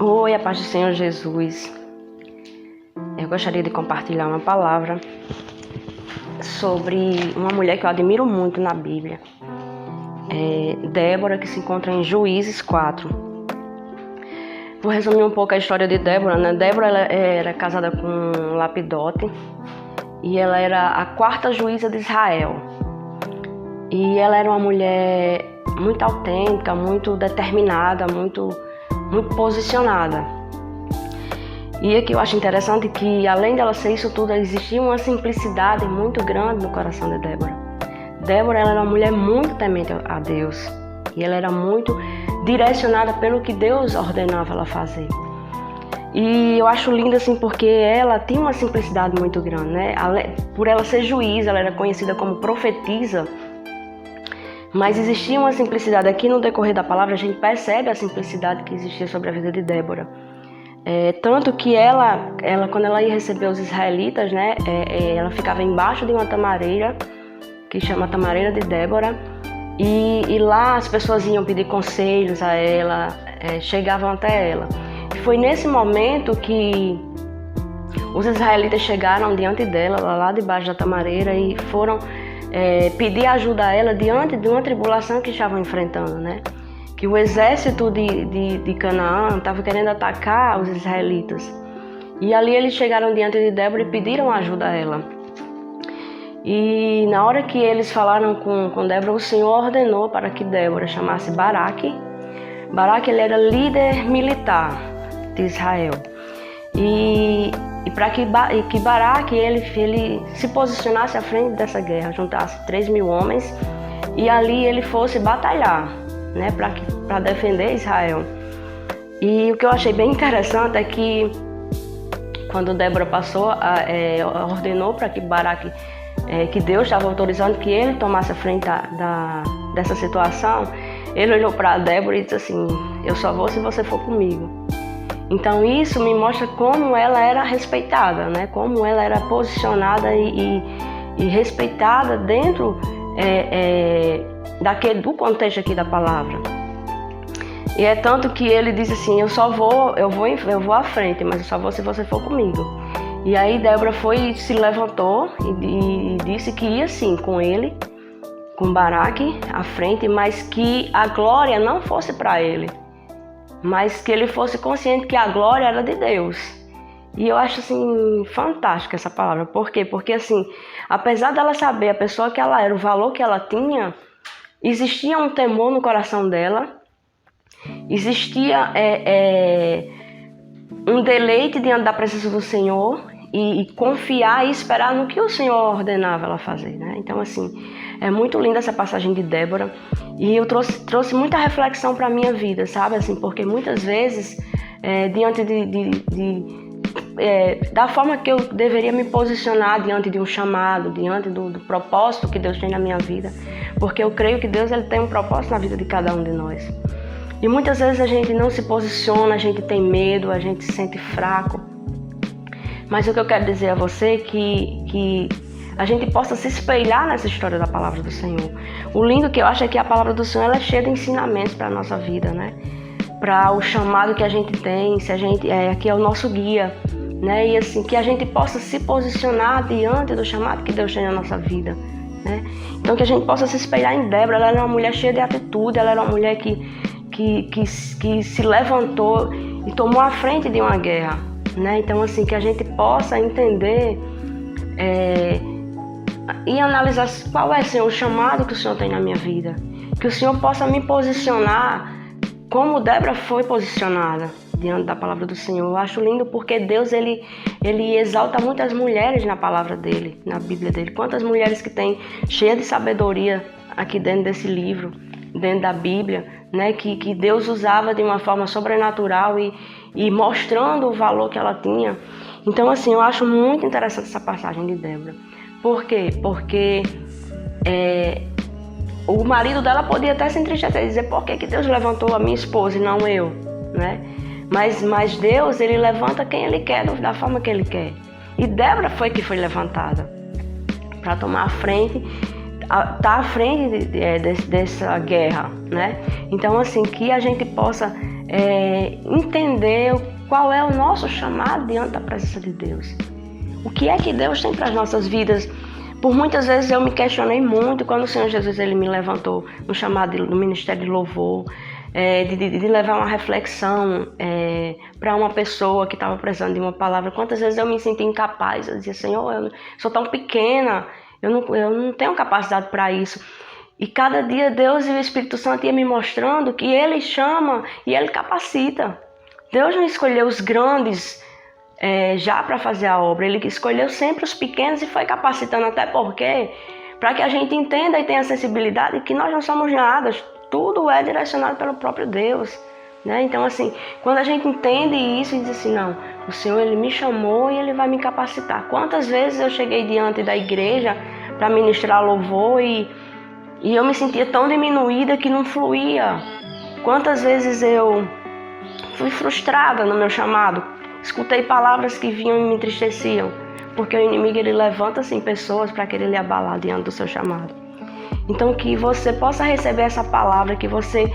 Oi, a paz do Senhor Jesus. Eu gostaria de compartilhar uma palavra sobre uma mulher que eu admiro muito na Bíblia. Débora, que se encontra em Juízes 4. Vou resumir um pouco a história de Débora, né? Débora ela era casada com Lapidote e ela era a quarta juíza de Israel. E ela era uma mulher muito autêntica, muito determinada, muito posicionada. E aqui eu acho interessante que, além dela ser isso tudo, existia uma simplicidade muito grande no coração de Débora. Débora ela era uma mulher muito temente a Deus. E ela era muito direcionada pelo que Deus ordenava ela fazer. E eu acho lindo assim porque ela tinha uma simplicidade muito grande, né? Por ela ser juíza, ela era conhecida como profetisa. Mas existia uma simplicidade. Aqui no decorrer da palavra a gente percebe a simplicidade que existia sobre a vida de Débora. Tanto que ela quando ela ia receber os israelitas, né, ela ficava embaixo de uma tamareira, que chama Tamareira de Débora, e lá as pessoas iam pedir conselhos a ela, chegavam até ela. E foi nesse momento que os israelitas chegaram diante dela, lá debaixo da tamareira, e foram pedir ajuda a ela diante de uma tribulação que estavam enfrentando, né? Que o exército de Canaã estava querendo atacar os israelitas. E ali eles chegaram diante de Débora e pediram ajuda a ela. E na hora que eles falaram com Débora, o Senhor ordenou para que Débora chamasse Baraque. Baraque ele era líder militar de Israel. E para que Baraque ele se posicionasse à frente dessa guerra, juntasse 3.000 homens e ali ele fosse batalhar, né, para defender Israel. E o que eu achei bem interessante é que quando Débora ordenou para que Baraque, que Deus estava autorizando que ele tomasse a frente dessa situação, ele olhou para Débora e disse assim: eu só vou se você for comigo. Então isso me mostra como ela era respeitada, né? Como ela era posicionada e respeitada dentro do contexto aqui da palavra. E é tanto que ele disse assim: eu vou à frente, mas eu só vou se você for comigo. E aí Débora se levantou e disse que ia sim com ele, com Baraque à frente, mas que a glória não fosse para ele, mas que ele fosse consciente que a glória era de Deus. E eu acho assim fantástica essa palavra. Por quê? Porque assim, apesar dela saber a pessoa que ela era, o valor que ela tinha, existia um temor no coração dela, existia um deleite diante da presença do Senhor e confiar e esperar no que o Senhor ordenava ela fazer, né? Então assim, é muito linda essa passagem de Débora e eu trouxe muita reflexão para a minha vida, sabe? Assim, porque muitas vezes, diante da forma que eu deveria me posicionar diante de um chamado, diante do propósito que Deus tem na minha vida, porque eu creio que Deus ele tem um propósito na vida de cada um de nós. E muitas vezes a gente não se posiciona, a gente tem medo, a gente se sente fraco. Mas o que eu quero dizer a você é que a gente possa se espelhar nessa história da palavra do Senhor. O lindo que eu acho é que a palavra do Senhor ela é cheia de ensinamentos para a nossa vida, né? Para o chamado que a gente tem, se a gente aqui é o nosso guia, né? E assim, que a gente possa se posicionar diante do chamado que Deus tem na nossa vida, né? Então que a gente possa se espelhar em Débora. Ela era uma mulher cheia de atitude, ela era uma mulher que se levantou e tomou a frente de uma guerra, né? Então assim, que a gente possa entender e analisar qual é, Senhor, o chamado que o Senhor tem na minha vida. Que o Senhor possa me posicionar como Débora foi posicionada diante da palavra do Senhor. Eu acho lindo porque Deus ele exalta muitas mulheres na palavra dele, na Bíblia dele. Quantas mulheres que tem cheia de sabedoria aqui dentro desse livro, dentro da Bíblia, né? Que Deus usava de uma forma sobrenatural e mostrando o valor que ela tinha. Então assim, eu acho muito interessante essa passagem de Débora. Por quê? Porque o marido dela podia até se entristecer e dizer: por que Deus levantou a minha esposa e não eu, né? Mas Deus, ele levanta quem ele quer, da forma que ele quer. E Débora foi levantada para tomar a frente, tá à frente dessa guerra, né? Então assim, que a gente possa entender qual é o nosso chamado diante da presença de Deus. O que é que Deus tem para as nossas vidas? Por muitas vezes eu me questionei muito quando o Senhor Jesus ele me levantou no chamado do Ministério de Louvor, de levar uma reflexão para uma pessoa que estava precisando de uma palavra. Quantas vezes eu me senti incapaz, eu dizia, Senhor, eu sou tão pequena, eu não tenho capacidade para isso. E cada dia Deus e o Espírito Santo ia me mostrando que Ele chama e Ele capacita. Deus não escolheu os grandes já para fazer a obra, Ele escolheu sempre os pequenos e foi capacitando, até porque, para que a gente entenda e tenha sensibilidade que nós não somos nada, tudo é direcionado pelo próprio Deus, né? Então assim, quando a gente entende isso e diz assim, não, o Senhor Ele me chamou e Ele vai me capacitar. Quantas vezes eu cheguei diante da igreja para ministrar louvor e eu me sentia tão diminuída que não fluía. Quantas vezes eu fui frustrada no meu chamado, escutei palavras que vinham e me entristeciam, porque o inimigo ele levanta assim pessoas para querer lhe abalar diante do seu chamado. Então que você possa receber essa palavra, que você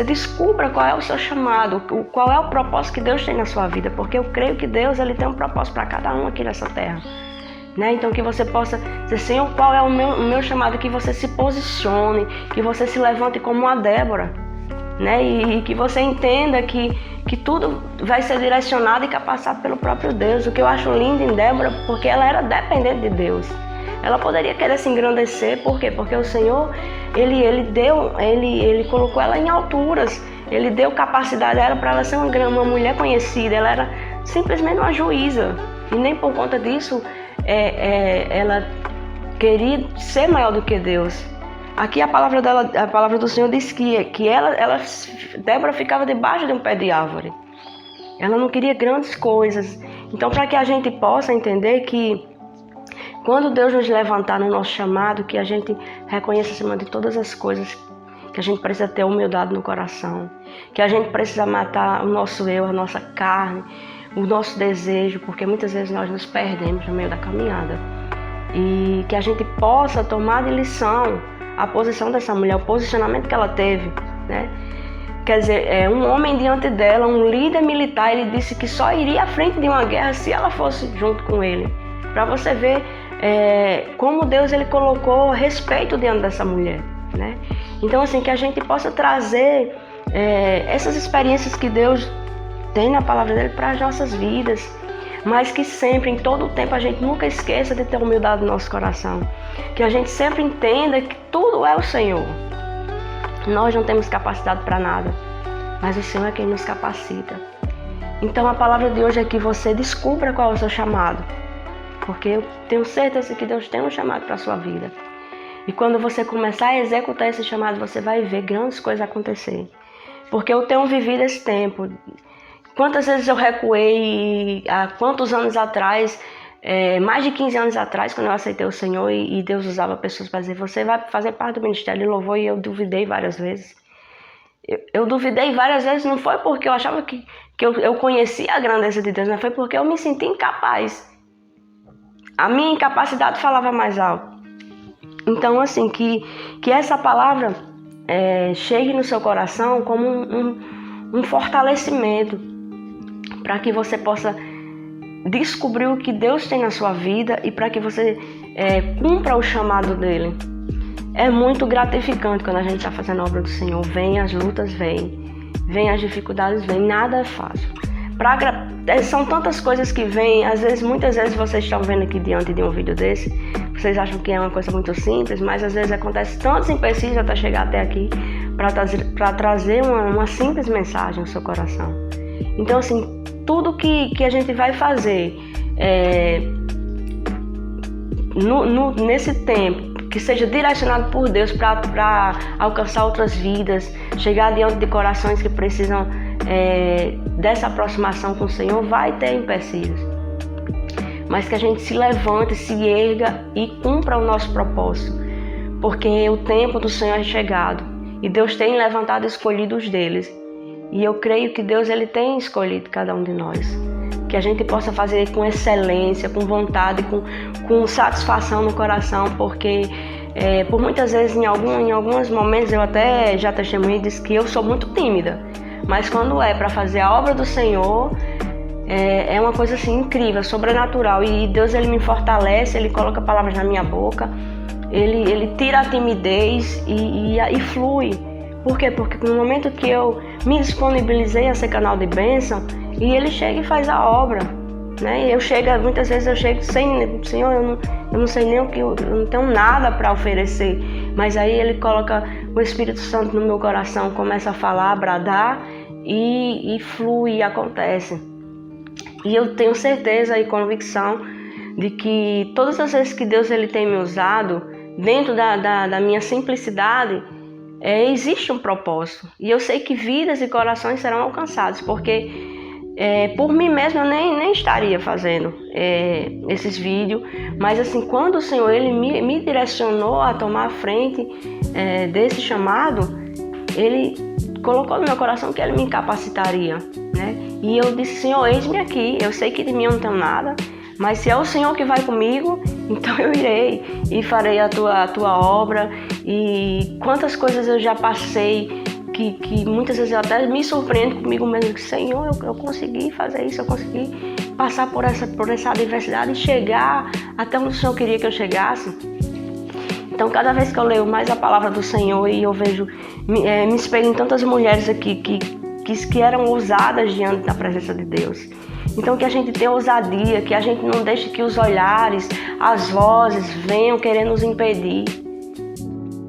descubra qual é o seu chamado, qual é o propósito que Deus tem na sua vida, porque eu creio que Deus ele tem um propósito para cada um aqui nessa terra. Né? Então que você possa dizer, Senhor, qual é o meu chamado, que você se posicione, que você se levante como uma Débora, né? E que você entenda que tudo vai ser direcionado e capacitado pelo próprio Deus. O que eu acho lindo em Débora, porque ela era dependente de Deus. Ela poderia querer se engrandecer, por quê? Porque o Senhor, ele colocou ela em alturas, Ele deu capacidade a ela para ela ser uma mulher conhecida, ela era simplesmente uma juíza, e nem por conta disso ela queria ser maior do que Deus. Aqui a palavra do Senhor diz que Débora ficava debaixo de um pé de árvore. Ela não queria grandes coisas. Então, para que a gente possa entender que quando Deus nos levantar no nosso chamado, que a gente reconheça acima de todas as coisas, que a gente precisa ter humildade no coração, que a gente precisa matar o nosso eu, a nossa carne, o nosso desejo, porque muitas vezes nós nos perdemos no meio da caminhada. E que a gente possa tomar de lição a posição dessa mulher, o posicionamento que ela teve, né? Quer dizer, um homem diante dela, um líder militar, ele disse que só iria à frente de uma guerra se ela fosse junto com ele. Para você ver como Deus ele colocou respeito diante dessa mulher, né? Então assim, que a gente possa trazer essas experiências que Deus tem na palavra dele para as nossas vidas, mas que sempre, em todo o tempo, a gente nunca esqueça de ter humildade no nosso coração, que a gente sempre entenda que tudo é o Senhor. Nós não temos capacidade para nada, mas o Senhor é quem nos capacita. Então a palavra de hoje é que você descubra qual é o seu chamado, porque eu tenho certeza que Deus tem um chamado para a sua vida. E quando você começar a executar esse chamado, você vai ver grandes coisas acontecer. Porque eu tenho vivido esse tempo. Quantas vezes eu recuei, há quantos anos atrás, mais de 15 anos atrás, quando eu aceitei o Senhor e Deus usava pessoas para dizer, você vai fazer parte do Ministério de Louvor, e eu duvidei várias vezes. Eu duvidei várias vezes, não foi porque eu achava que eu conhecia a grandeza de Deus, mas foi porque eu me senti incapaz. A minha incapacidade falava mais alto. Então, assim, que essa palavra chegue no seu coração como um fortalecimento, para que você possa descobrir o que Deus tem na sua vida e para que você cumpra o chamado dele. É muito gratificante quando a gente está fazendo a obra do Senhor. Vem as lutas, vem as dificuldades, nada é fácil. São tantas coisas que vêm, muitas vezes vocês estão vendo aqui diante de um vídeo desse, vocês acham que é uma coisa muito simples, mas às vezes acontece tantos empecilhos até chegar até aqui para trazer uma simples mensagem ao seu coração. Então assim, tudo que a gente vai fazer nesse tempo, que seja direcionado por Deus para alcançar outras vidas, chegar diante de corações que precisam dessa aproximação com o Senhor, vai ter empecilhos. Mas que a gente se levante, se erga e cumpra o nosso propósito, porque o tempo do Senhor é chegado e Deus tem levantado escolhidos deles. E eu creio que Deus ele tem escolhido cada um de nós. Que a gente possa fazer com excelência, com vontade, com satisfação no coração, porque por muitas vezes, em alguns momentos, eu até já testemunhei e disse que eu sou muito tímida. mas quando é para fazer a obra do Senhor, é uma coisa assim incrível, sobrenatural. E Deus, ele me fortalece, ele coloca palavras na minha boca, ele tira a timidez e flui. Por quê? Porque no momento que eu me disponibilizei a ser canal de bênção, e ele chega e faz a obra, né? Muitas vezes eu chego sem, Senhor, eu não sei nem o que, eu não tenho nada para oferecer, mas aí ele coloca o Espírito Santo no meu coração, começa a falar, a bradar e flui, e acontece. E eu tenho certeza e convicção de que todas as vezes que Deus, ele tem me usado, dentro da minha simplicidade, existe um propósito. E eu sei que vidas e corações serão alcançados, porque por mim mesma eu nem estaria fazendo esses vídeos, mas assim, quando o Senhor, ele me direcionou a tomar a frente desse chamado, ele colocou no meu coração que ele me capacitaria, né? E eu disse: Senhor, eis-me aqui, eu sei que de mim eu não tenho nada, mas se é o Senhor que vai comigo, então eu irei e farei a tua obra. E quantas coisas eu já passei, que muitas vezes eu até me surpreendo comigo mesmo, que Senhor, eu consegui fazer isso, eu consegui passar por essa adversidade e chegar até onde o Senhor queria que eu chegasse. Então, cada vez que eu leio mais a palavra do Senhor e eu vejo, me espelho em tantas mulheres aqui que eram ousadas diante da presença de Deus. Então, que a gente tenha ousadia, que a gente não deixe que os olhares, as vozes venham querer nos impedir.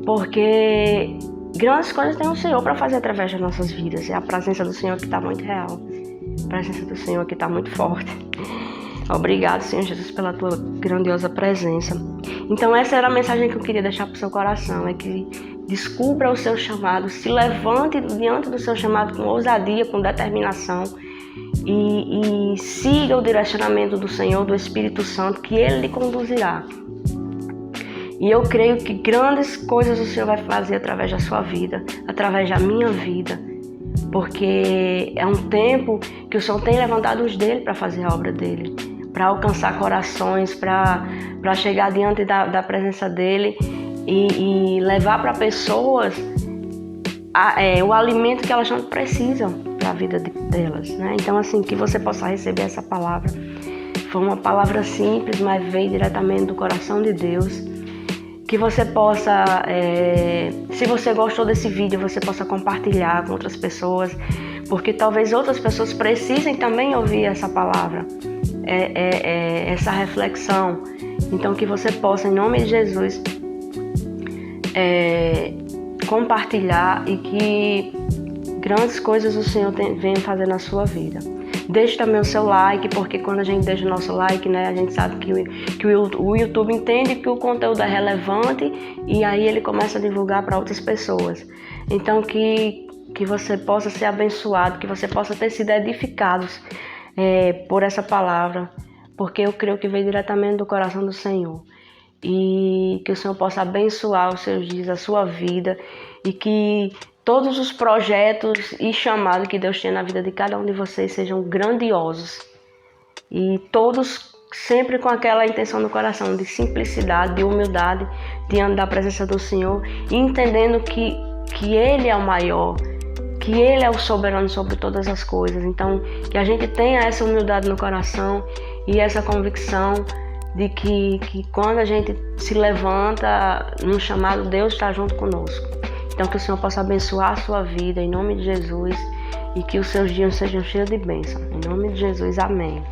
Porque grandes coisas tem o Senhor para fazer através das nossas vidas. É a presença do Senhor que está muito real. A presença do Senhor que está muito forte. Obrigado, Senhor Jesus, pela tua grandiosa presença. Então, essa era a mensagem que eu queria deixar para o seu coração. É que descubra o seu chamado, se levante diante do seu chamado com ousadia, com determinação. E siga o direcionamento do Senhor, do Espírito Santo, que Ele lhe conduzirá. E eu creio que grandes coisas o Senhor vai fazer através da sua vida, através da minha vida. Porque é um tempo que o Senhor tem levantado os dele para fazer a obra dele, para alcançar corações, para chegar diante da presença dele e levar para pessoas o alimento que elas não precisam para a vida delas, né? Então, assim, que você possa receber essa palavra. Foi uma palavra simples, mas veio diretamente do coração de Deus. Que você possa, se você gostou desse vídeo, você possa compartilhar com outras pessoas, porque talvez outras pessoas precisem também ouvir essa palavra, essa reflexão. Então, que você possa, em nome de Jesus, compartilhar e que grandes coisas o Senhor venha fazer na sua vida. Deixe também o seu like, porque quando a gente deixa o nosso like, né, a gente sabe que o YouTube entende que o conteúdo é relevante e aí ele começa a divulgar para outras pessoas. Então, que você possa ser abençoado, que você possa ter sido edificado por essa palavra, porque eu creio que veio diretamente do coração do Senhor. E que o Senhor possa abençoar os seus dias, a sua vida, e que todos os projetos e chamados que Deus tem na vida de cada um de vocês sejam grandiosos. E todos sempre com aquela intenção no coração de simplicidade, de humildade, diante da presença do Senhor, e entendendo que Ele é o maior, que Ele é o soberano sobre todas as coisas. Então, que a gente tenha essa humildade no coração e essa convicção de que quando a gente se levanta no chamado, Deus está junto conosco. Então, que o Senhor possa abençoar a sua vida, em nome de Jesus, e que os seus dias sejam cheios de bênção. Em nome de Jesus, amém.